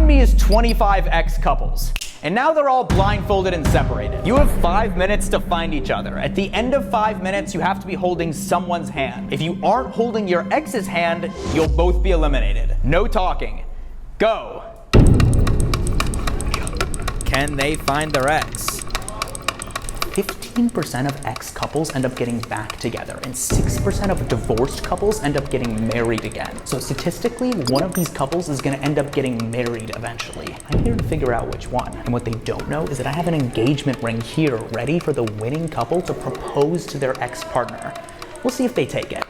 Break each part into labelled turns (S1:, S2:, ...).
S1: me is 25 ex couples. And now they're all blindfolded and separated. You have 5 minutes to find each other. At the end of 5 minutes, you have to be holding someone's hand. If you aren't holding your ex's hand, you'll both be eliminated. No talking. Go. Can they find their ex? 15% of ex couples end up getting back together, and 6% of divorced couples end up getting married again. So statistically, one of these couples is gonna end up getting married eventually. I'm here to figure out which one. And what they don't know is that I have an engagement ring here ready for the winning couple to propose to their ex-partner. We'll see if they take it.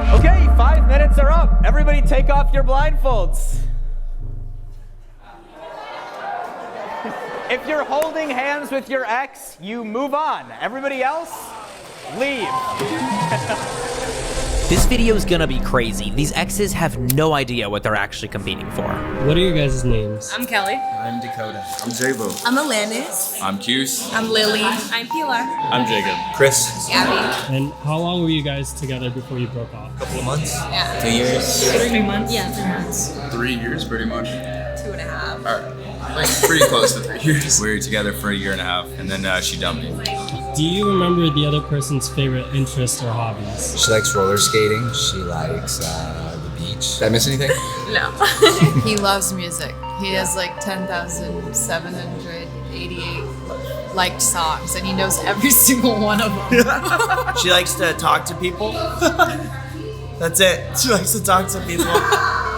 S1: Okay, 5 minutes are up. Everybody take off your blindfolds. If you're holding hands with your ex, you move on. Everybody else, leave. This video is gonna be crazy. These exes have no idea what they're actually competing for.
S2: What are your guys' names?
S3: I'm Kelly.
S4: I'm Dakota. I'm Jabo.
S5: I'm Alanis.
S4: I'm Cuse.
S5: I'm Lily. I'm Pilar.
S4: I'm Jacob. Chris.
S5: Abby.
S2: And how long were you guys together before you broke off?
S4: A couple of months.
S5: Yeah.
S4: 2 years.
S3: 3 months.
S5: Yeah, 3 months.
S4: 3 years, pretty much.
S5: 2.5.
S4: Alright. Like pretty close to 3 years. We were together for 1.5 years, and then she dumped me.
S2: Do you remember the other person's favorite interests or hobbies?
S6: She likes roller skating. She likes the beach. Did I miss anything?
S5: No.
S7: He loves music. He has like 10,788 liked songs, and he knows every single one of them.
S8: She likes to talk to people. That's it. She likes to talk to people.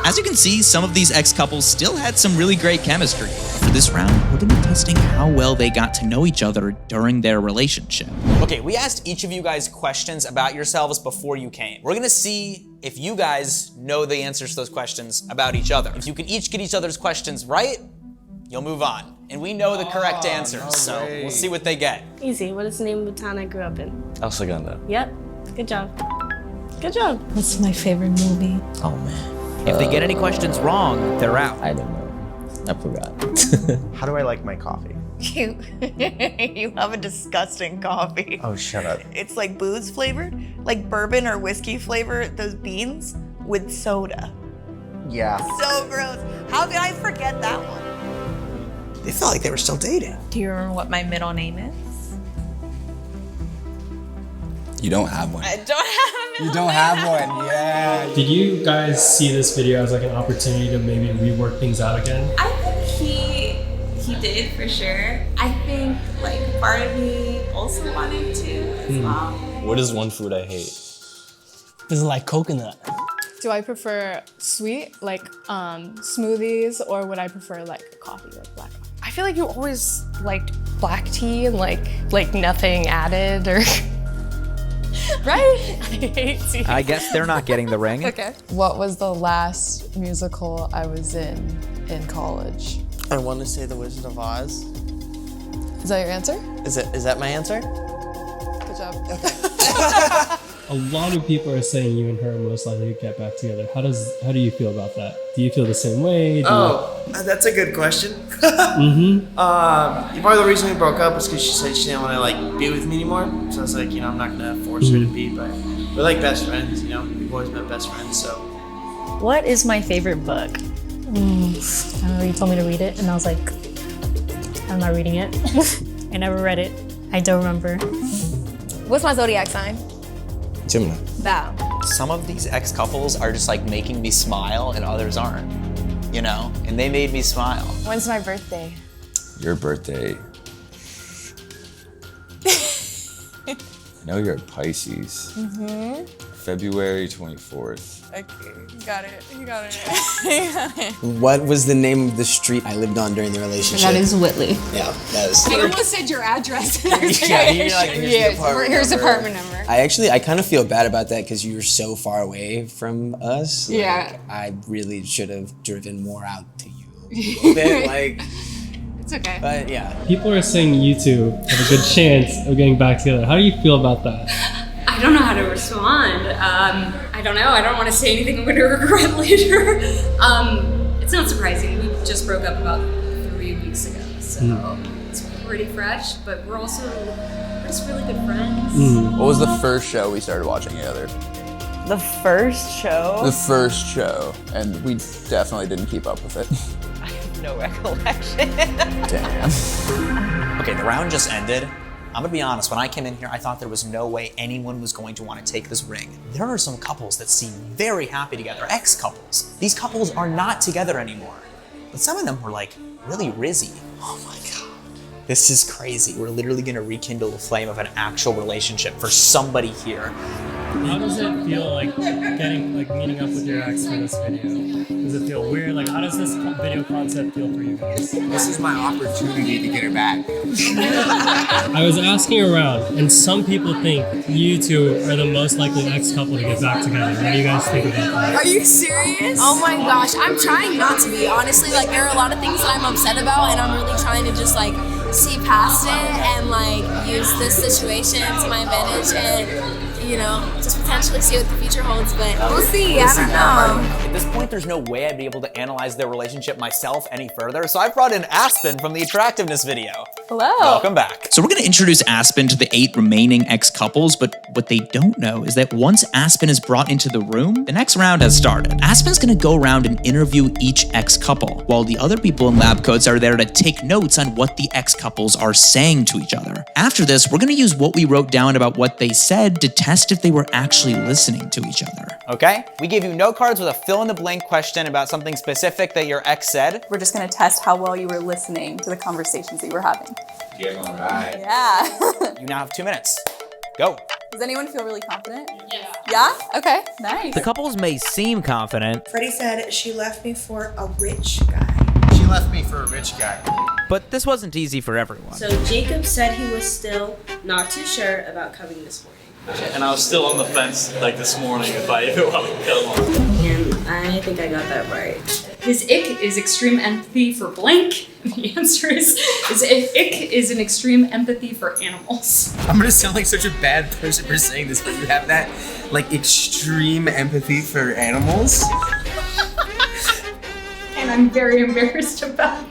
S9: As you can see, some of these ex-couples still had some really great chemistry. For this round, we're gonna be testing how well they got to know each other during their relationship.
S1: Okay, we asked each of you guys questions about yourselves before you came. We're gonna see if you guys know the answers to those questions about each other. If you can each get each other's questions right, you'll move on. And we know the correct answers, so we'll see what they get.
S3: Easy. What is the name of the town I grew up in?
S4: El Segundo.
S3: Yep. Good job. Good job.
S5: What's my favorite movie?
S6: Oh man,
S1: If they get any questions wrong, they're out.
S6: I don't know. I forgot.
S8: How do I like my coffee?
S5: You have a disgusting coffee.
S8: Oh, shut up.
S5: It's like booze flavored, like bourbon or whiskey flavored, those beans with soda.
S8: Yeah.
S5: So gross. How did I forget that one?
S8: They felt like they were still dating.
S5: Do you remember what my middle name is?
S6: You don't have one.
S5: I don't have a middle
S6: You don't have one. Yeah.
S2: Did you guys see this video as like an opportunity to maybe rework things out again?
S10: I think he did for sure. I think like part of me also wanted to as well.
S4: What is one food I hate?
S2: Is it like coconut?
S7: Do I prefer sweet, like smoothies, or would I prefer like coffee, like black coffee?
S3: I feel like you always liked black tea and like nothing added or. Right? I hate tea.
S1: I guess they're not getting the ring.
S3: Okay.
S7: What was the last musical I was in college?
S8: I want to say The Wizard of Oz.
S7: Is that your answer?
S8: Is that my answer?
S7: Good job.
S2: A lot of people are saying you and her are most likely to get back together. How do you feel about that? Do you feel the same way?
S8: That's a good question.
S2: Mm-hmm.
S8: Part of the reason we broke up was because she said she didn't want to like be with me anymore. So I was like, I'm not gonna force her to be, but we're like best friends. We've always been best friends. So.
S10: What is my favorite book? I don't know, you told me to read it and I was like, I'm not reading it. I never read it. I don't remember.
S5: What's my zodiac sign?
S6: Gemini.
S5: Bow.
S1: Some of these ex-couples are just like making me smile and others aren't, And they made me smile.
S7: When's my birthday?
S6: Your birthday. I know you're a Pisces.
S7: Mm-hmm.
S6: February 24th.
S7: Okay, you got it.
S8: What was the name of the street I lived on during the relationship?
S10: That is Whitley.
S8: Yeah, that is.
S7: I almost said your address.
S8: Here's
S7: Here's the apartment number.
S8: I kind of feel bad about that because you were so far away from us.
S7: Yeah.
S8: I really should have driven more out to you a little bit.
S7: It's okay.
S8: But yeah.
S2: People are saying you two have a good chance of getting back together. How do you feel about that?
S10: I don't know how to respond. I don't know. I don't want to say anything I'm going to regret later.
S11: It's not surprising. We just broke up about 3 weeks ago, so it's pretty fresh. But we're just really good friends.
S12: What was the first show we started watching together?
S5: The first show?
S12: The first show, and we definitely didn't keep up with it.
S5: I have no recollection.
S12: Damn.
S13: Okay, the round just ended. I'm gonna be honest, when I came in here, I thought there was no way anyone was going to want to take this ring. There are some couples that seem very happy together, ex-couples. These couples are not together anymore. But some of them were like really rizzy. Oh my God. This is crazy. We're literally gonna rekindle the flame of an actual relationship for somebody here.
S2: How does it feel like meeting up with your ex for this video? Does it feel weird? Like, how does this video concept feel for you guys?
S6: This is my opportunity to get her back.
S2: I was asking around, and some people think you two are the most likely ex-couple to get back together. What do you guys think about that?
S14: Are you serious? Oh my gosh, I'm trying not to be. Honestly, like there are a lot of things that I'm upset about, and I'm really trying to just like see past it and like use this situation to my advantage and, you know, just potentially see what the future holds, but we'll see, I don't know.
S13: At this point, there's no way I'd be able to analyze their relationship myself any further, so I brought in Aspen from the attractiveness video.
S7: Hello.
S13: Welcome back.
S9: So we're gonna introduce Aspen to the 8 remaining ex-couples, but what they don't know is that once Aspen is brought into the room, the next round has started. Aspen's gonna go around and interview each ex-couple, while the other people in lab coats are there to take notes on what the ex-couples are saying to each other. After this, we're gonna use what we wrote down about what they said to test if they were actually listening to each other.
S13: Okay, we gave you note cards with a fill-in-the-blank question about something specific that your ex said.
S15: We're just gonna test how well you were listening to the conversations that you were having.
S6: Yeah, all right.
S15: Yeah.
S13: You now have 2 minutes. Go.
S15: Does anyone feel really confident? Yeah. Yeah? Okay, nice.
S16: The couples may seem confident,
S5: Freddie said she left me for a rich guy.
S6: She left me for a rich guy.
S16: but this wasn't easy for everyone.
S17: So Jacob said he was still not too sure about coming this morning.
S18: And I was still on the fence like this morning if I even wanted to come on.
S17: And I think I got that right.
S11: His ick is extreme empathy for blank. The answer is his ick is an extreme empathy for animals.
S6: I'm gonna sound like such a bad person for saying this, but you have that like extreme empathy for animals.
S11: And I'm very embarrassed about it.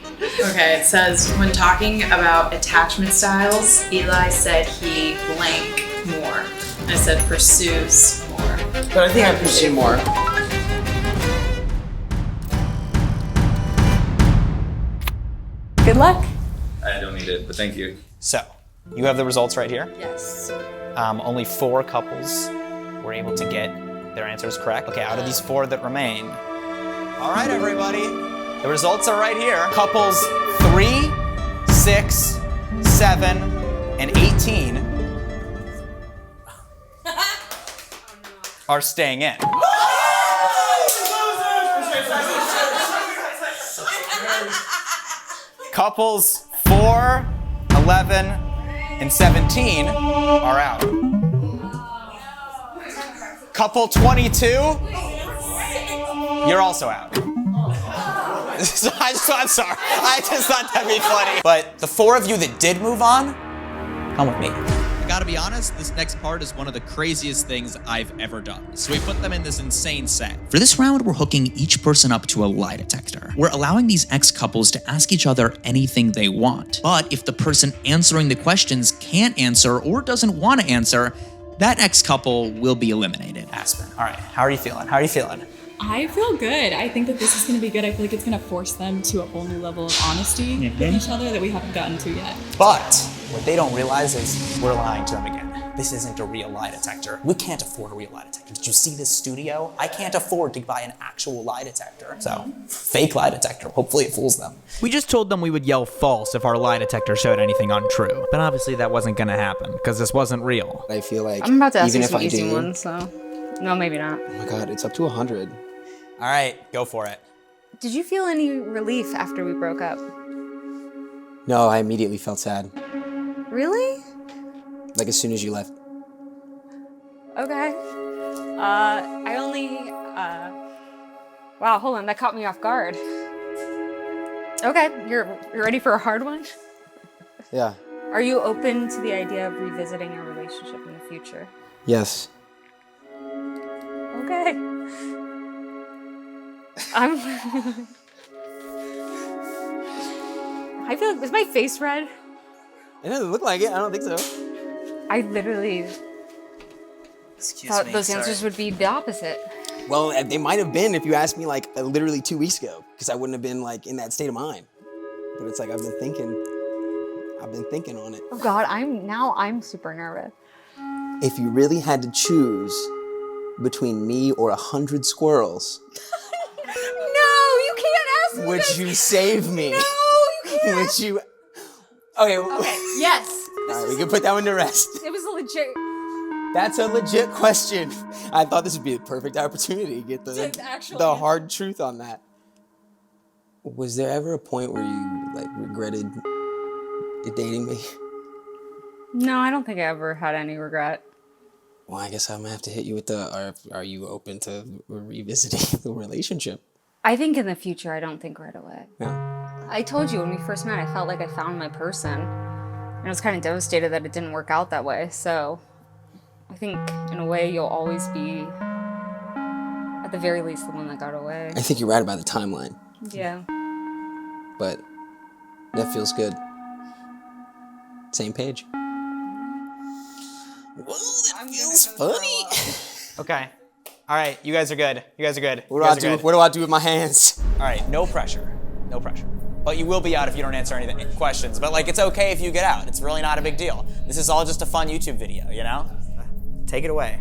S19: Okay, it says, when talking about attachment styles, Eli said he blank more. I said pursues more.
S8: But I think I pursue more.
S15: Good luck.
S4: I don't need it, but thank you.
S13: So, you have the results right here.
S15: Yes.
S13: Only 4 couples were able to get their answers correct. Okay, out of these 4 that remain. All right, everybody. The results are right here. Couples 3, 6, 7, and 18 are staying in. Couples 4, 11, and 17 are out. Couple 22, you're also out. So I'm sorry. I just thought that'd be funny. But the 4 of you that did move on, come with me.
S9: I gotta be honest, this next part is one of the craziest things I've ever done. So we put them in this insane set. For this round, we're hooking each person up to a lie detector. We're allowing these ex-couples to ask each other anything they want. But if the person answering the questions can't answer or doesn't want to answer, that ex-couple will be eliminated.
S13: Aspen, all right, how are you feeling? How are you feeling?
S7: I feel good. I think that this is going to be good. I feel like it's going to force them to a whole new level of honesty with each other that we haven't gotten to yet.
S13: But what they don't realize is we're lying to them again. This isn't a real lie detector. We can't afford a real lie detector. Did you see this studio? I can't afford to buy an actual lie detector. So, fake lie detector. Hopefully it fools them.
S16: We just told them we would yell false if our lie detector showed anything untrue. But obviously that wasn't gonna happen, because this wasn't real.
S20: I feel like
S21: I'm about to ask
S20: even
S21: you
S20: if
S21: some
S20: I
S21: easy
S20: do,
S21: ones, so no, maybe not.
S20: oh my god, it's up to 100.
S13: All right, go for it.
S10: Did you feel any relief after we broke up?
S20: No, I immediately felt sad.
S10: Really?
S20: Like as soon as you left.
S10: Okay. I only, wow, hold on, that caught me off guard. Okay, you're ready for a hard one?
S20: Yeah.
S10: Are you open to the idea of revisiting a relationship in the future?
S20: Yes.
S10: Okay.
S21: I feel like, was my face red?
S20: It doesn't look like it. I don't think so.
S21: I literally
S8: Excuse
S21: thought
S8: me,
S21: those
S8: sorry.
S21: answers would be the opposite.
S20: Well, they might have been if you asked me like literally 2 weeks ago, because I wouldn't have been like in that state of mind. But it's like I've been thinking on it.
S21: Oh God, I'm super nervous.
S20: If you really had to choose between me or 100 squirrels,
S21: No, you can't ask me
S20: would
S21: this.
S20: you save me?
S21: No, you can't.
S20: Would you? Okay.
S21: Okay, yes.
S20: All right, we can put that one to rest.
S21: It was a legit.
S20: That's a legit question. I thought this would be the perfect opportunity to get the hard truth on that. Was there ever a point where you like regretted dating me?
S21: No, I don't think I ever had any regret.
S20: Well, I guess I'm gonna have to hit you with the. Are you open to revisiting the relationship?
S21: I think in the future, I don't think right away.
S20: Yeah.
S21: I told you when we first met, I felt like I found my person. And I was kind of devastated that it didn't work out that way. So I think in a way, you'll always be, at the very least, the one that got away.
S20: I think you're right about the timeline,
S21: Yeah.
S20: but that feels good. Same page. Whoa, that feels funny.
S13: Okay. All right, you guys are good. You guys are good.
S20: What do I do with my hands?
S13: All right, no pressure. No pressure. But you will be out if you don't answer any questions. But like, it's okay if you get out. It's really not a big deal. This is all just a fun YouTube video, you know? Take it away.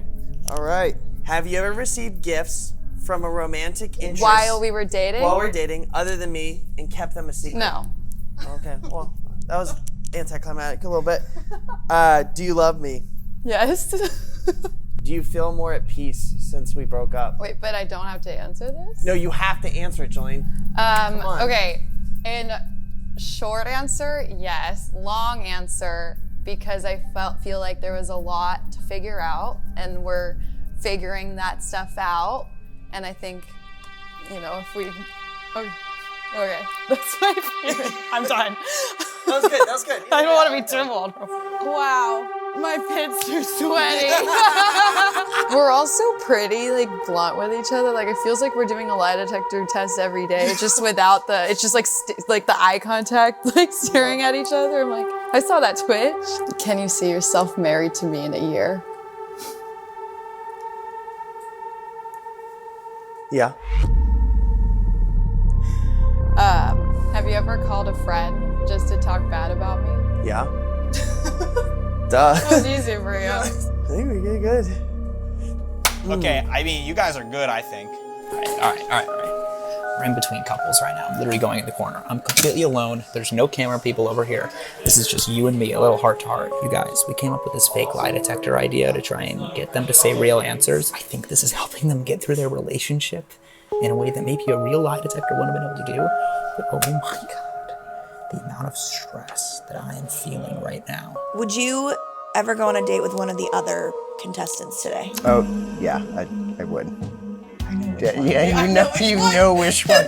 S8: All right. Have you ever received gifts from a romantic interest
S15: While we were dating?
S8: While we're dating, other than me, and kept them a secret?
S15: No.
S8: Okay. Well, that was anticlimactic a little bit. Do you love me?
S15: Yes.
S8: Do you feel more at peace since we broke up?
S15: Wait, but I don't have to answer this?
S8: No, you have to answer it, Jolene. Come on.
S15: Okay. In short answer, yes. Long answer, because I feel like there was a lot to figure out, and we're figuring that stuff out. And I think, you know, if we... Okay. That's my feeling. I'm done.
S8: That was good. That was good.
S15: I don't want to be too vulnerable. Wow. My pits are sweaty. We're all so pretty, like blunt with each other. Like it feels like we're doing a lie detector test every day, just without the. It's just like the eye contact, like staring at each other. I'm like, I saw that twitch. Can you see yourself married to me in a year?
S8: Yeah.
S15: Have you ever called a friend just to talk bad about me?
S8: Yeah. Duh.
S15: That was easy for you.
S8: I think we did good.
S13: Okay, I mean, you guys are good, I think. All right. We're in between couples right now. I'm literally going in the corner. I'm completely alone. There's no camera people over here. This is just you and me, a little heart to heart. You guys, we came up with this fake lie detector idea to try and get them to say real answers. I think this is helping them get through their relationship in a way that maybe a real lie detector wouldn't have been able to do. But oh my God, the amount of stress that I am feeling right now.
S5: Would you ever go on a date with one of the other contestants today?
S3: Oh, yeah, I would. Yeah, you know which one.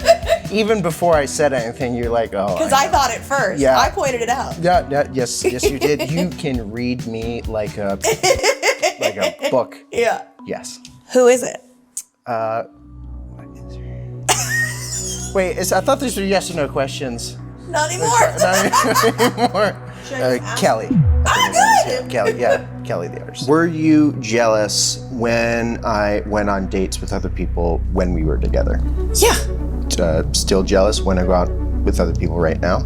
S3: Even before I said anything, you're like, oh.
S5: Because I thought it first.
S3: Yeah.
S5: I pointed it out.
S3: Yes, you did. You can read me like a book.
S5: Yeah.
S3: Yes.
S5: Who is it?
S3: Wait, I thought these were yes or no questions.
S5: Not anymore.
S3: Not anymore. Kelly. Kelly the others. Were you jealous when I went on dates with other people when we were together?
S5: Yeah.
S3: Still jealous when I go out with other people right now?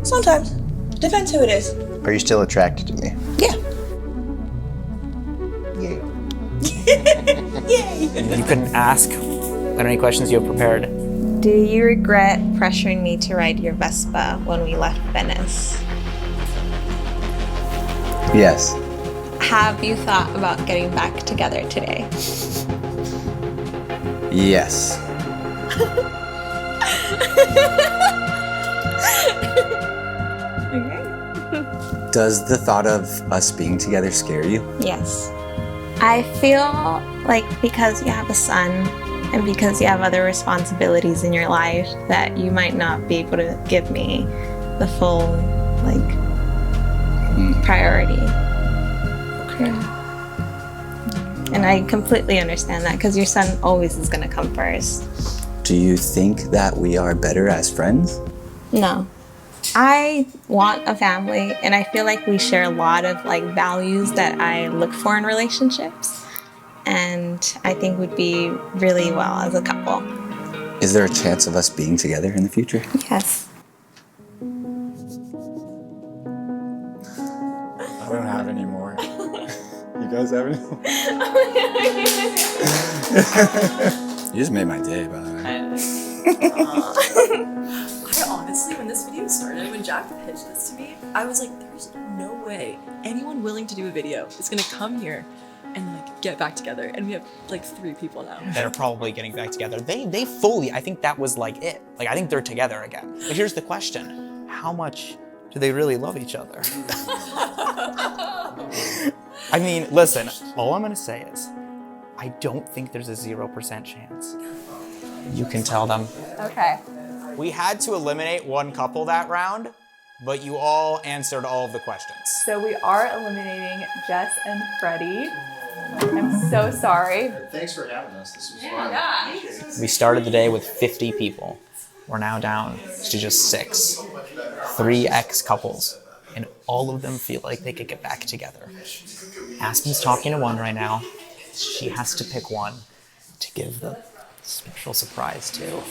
S5: Sometimes. Depends who it is.
S3: Are you still attracted to me?
S5: Yeah.
S13: Yay. And you couldn't ask any questions you have prepared.
S22: Do you regret pressuring me to ride your Vespa when we left Venice?
S3: Yes.
S22: Have you thought about getting back together today?
S3: Yes.
S23: Does the thought of us being together scare you?
S22: Yes. I feel like because you have a son and because you have other responsibilities in your life that you might not be able to give me the full, priority. Yeah. And I completely understand that because your son always is going to come first.
S23: Do you think that we are better as friends?
S22: No. I want a family, and I feel like we share a lot of like values that I look for in relationships, and I think would be really well as a couple.
S23: Is there a chance of us being together in the future?
S22: Yes.
S1: I don't have any more. You guys have any more? You just made my day, by the way.
S2: I honestly, when this video started, when Jack pitched this to me, I was like, there's no way anyone willing to do a video is gonna come here and like get back together. And we have like 3 people now
S13: that are probably getting back together. They fully, I think that was like it. Like, I think they're together again. But here's the question. How much do they really love each other? I mean, listen, all I'm gonna say is, I don't think there's a 0% chance. You can tell them.
S7: Okay.
S13: We had to eliminate one couple that round, but you all answered all of the questions.
S7: So we are eliminating Jess and Freddie. I'm so sorry.
S3: Thanks for having us. This was fun.
S13: We started the day with 50 people. We're now down to just 6. 3 ex-couples, and all of them feel like they could get back together. Aspen's talking to one right now. She has to pick one to give the special surprise to.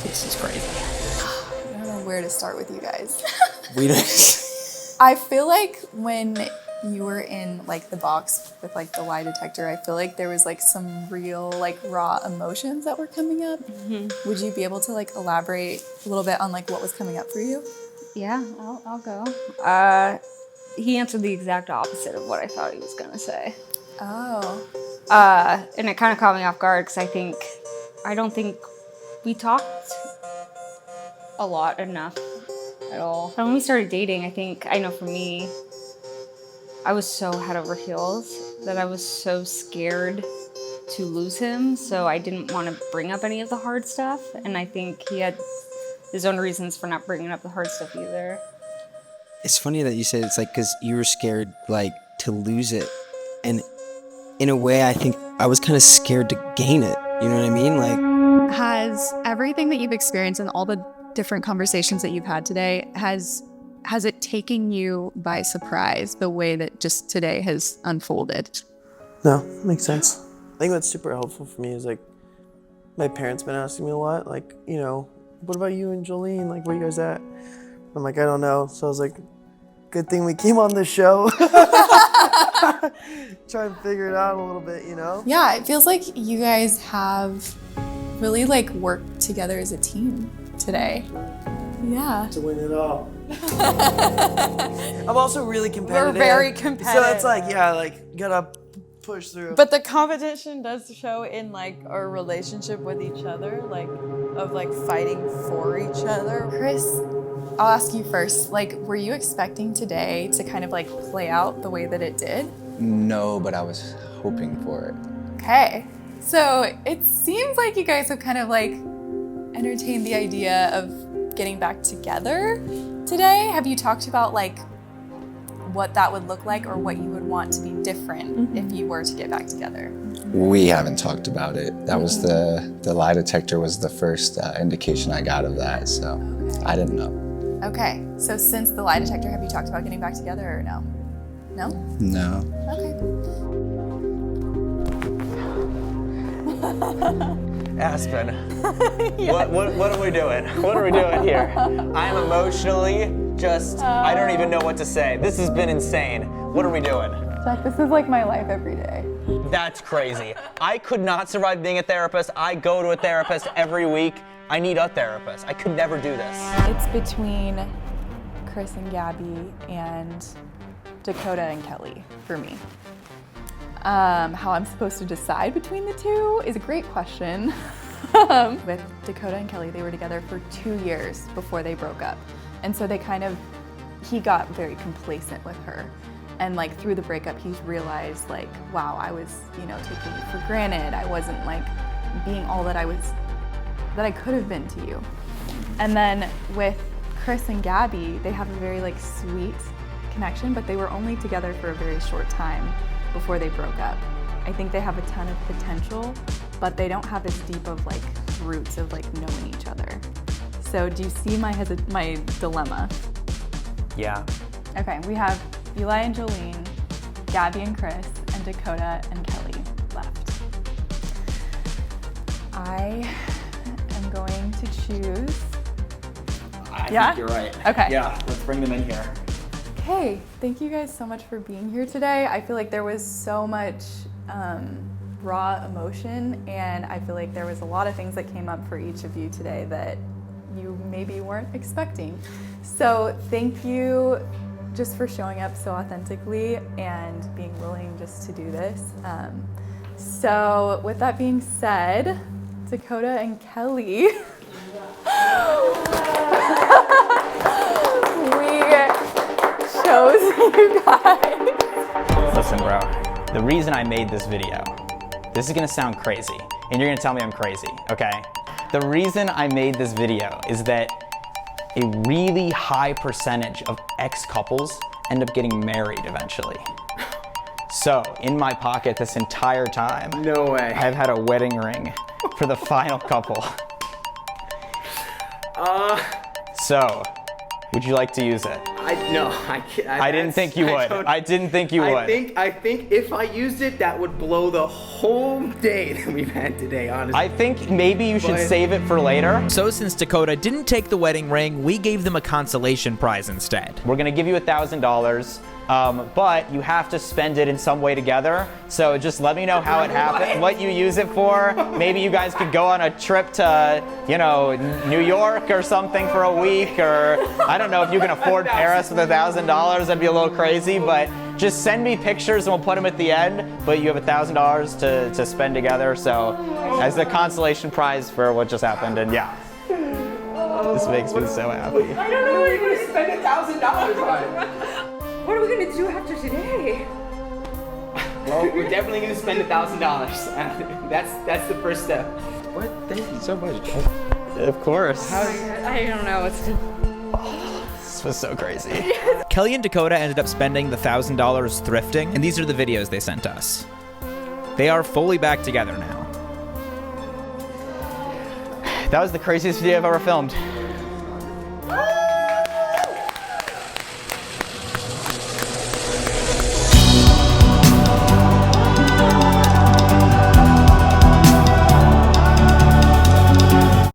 S13: This is crazy.
S5: I don't know where to start with you guys.
S23: We don't.
S5: I feel like when you were in like the box with like the lie detector, I feel like there was like some real like raw emotions that were coming up. Would you be able to like elaborate a little bit on like what was coming up for you?
S21: Yeah, I'll go. He answered the exact opposite of what I thought he was gonna say.
S5: Oh.
S21: And it kind of caught me off guard because I don't think we talked a lot enough at all. And when we started dating, I know for me, I was so head over heels that I was so scared to lose him. So I didn't want to bring up any of the hard stuff. And I think he had his own reasons for not bringing up the hard stuff either.
S6: It's funny that you said it's like because you were scared like to lose it, and in a way I think I was kind of scared to gain it. You know what I mean? Like,
S12: has everything that you've experienced and all the different conversations that you've had today, has it taken you by surprise the way that just today has unfolded?
S8: No, makes sense. I think what's super helpful for me is like my parents been asking me a lot, like, you know, what about you and Jolene? Like, where you guys at? I'm like, I don't know. So I was like, good thing we came on the show. Try and figure it out a little bit, you know?
S5: Yeah, it feels like you guys have really like worked together as a team today. Yeah.
S8: To win it all. I'm also really competitive.
S15: We're very competitive.
S8: So it's like, yeah, like, gotta push through.
S15: But the competition does show in like our relationship with each other, like of like fighting for each other.
S5: Chris, I'll ask you first. Like, were you expecting today to kind of like play out the way that it did?
S23: No, but I was hoping for it.
S5: Okay. So it seems like you guys have kind of like entertained the idea of getting back together today. Have you talked about like what that would look like or what you would want to be different if you were to get back together?
S23: We haven't talked about it. That was the lie detector was the first indication I got of that, so I didn't know.
S5: Okay. So since the lie detector, have you talked about getting back together or no? No?
S23: No.
S5: Okay.
S13: Aspen, what are we doing? What are we doing here? I'm emotionally just, I don't even know what to say. This has been insane. What are we doing?
S5: Jack, this is like my life every day.
S13: That's crazy. I could not survive being a therapist. I go to a therapist every week. I need a therapist. I could never do this.
S5: It's between Chris and Gabby and Dakota and Kelly for me. How I'm supposed to decide between the two is a great question. With Dakota and Kelly, they were together for 2 years before they broke up. And so he got very complacent with her. And like through the breakup, he's realized like, wow, I was, taking you for granted. I wasn't like being all that I could have been to you. And then with Chris and Gabby, they have a very like sweet connection, but they were only together for a very short time before they broke up. I think they have a ton of potential, but they don't have as deep of like roots of like knowing each other. So do you see my dilemma?
S16: Yeah.
S5: Okay, we have Eli and Jolene, Gabby and Chris, and Dakota and Kelly left. I am going to choose.
S16: I
S5: Yeah?
S16: think you're right.
S5: Okay.
S16: Yeah, let's bring them in here.
S5: Okay, thank you guys so much for being here today. I feel like there was so much raw emotion, and I feel like there was a lot of things that came up for each of you today that you maybe weren't expecting. So thank you just for showing up so authentically and being willing just to do this. So with that being said, Dakota and Kelly, we chose you guys.
S16: Listen, bro, the reason I made this video, this is gonna sound crazy, and you're gonna tell me I'm crazy, okay? The reason I made this video is that a really high percentage of ex-couples end up getting married eventually. So, in my pocket this entire time,
S20: no way,
S16: I've had a wedding ring for the final couple. So, would you like to use it?
S20: I can't.
S16: I didn't think you would. I didn't think you would.
S20: I think if I used it, that would blow the whole day that we've had today, honestly.
S16: I think maybe you should save it for later. So since Dakota didn't take the wedding ring, we gave them a consolation prize instead. We're gonna give you $1,000, but you have to spend it in some way together. So just let me know how it happened, what you use it for. Maybe you guys could go on a trip to, you know, New York or something for a week, or I don't know if you can afford Paris with $1,000. That'd be a little crazy, but just send me pictures and we'll put them at the end. But you have $1,000 to spend together, so as the consolation prize for what just happened. And yeah, this makes me so happy.
S20: I don't know what you're gonna spend $1,000 on.
S11: What are we gonna do after today?
S20: Well, we're definitely gonna spend $1,000. That's the first step.
S16: What? Thank you so much. Of course.
S11: I don't know what's to...
S16: This was so crazy. Kelly and Dakota ended up spending the $1,000 thrifting, and these are the videos they sent us. They are fully back together now. That was the craziest video I've ever filmed.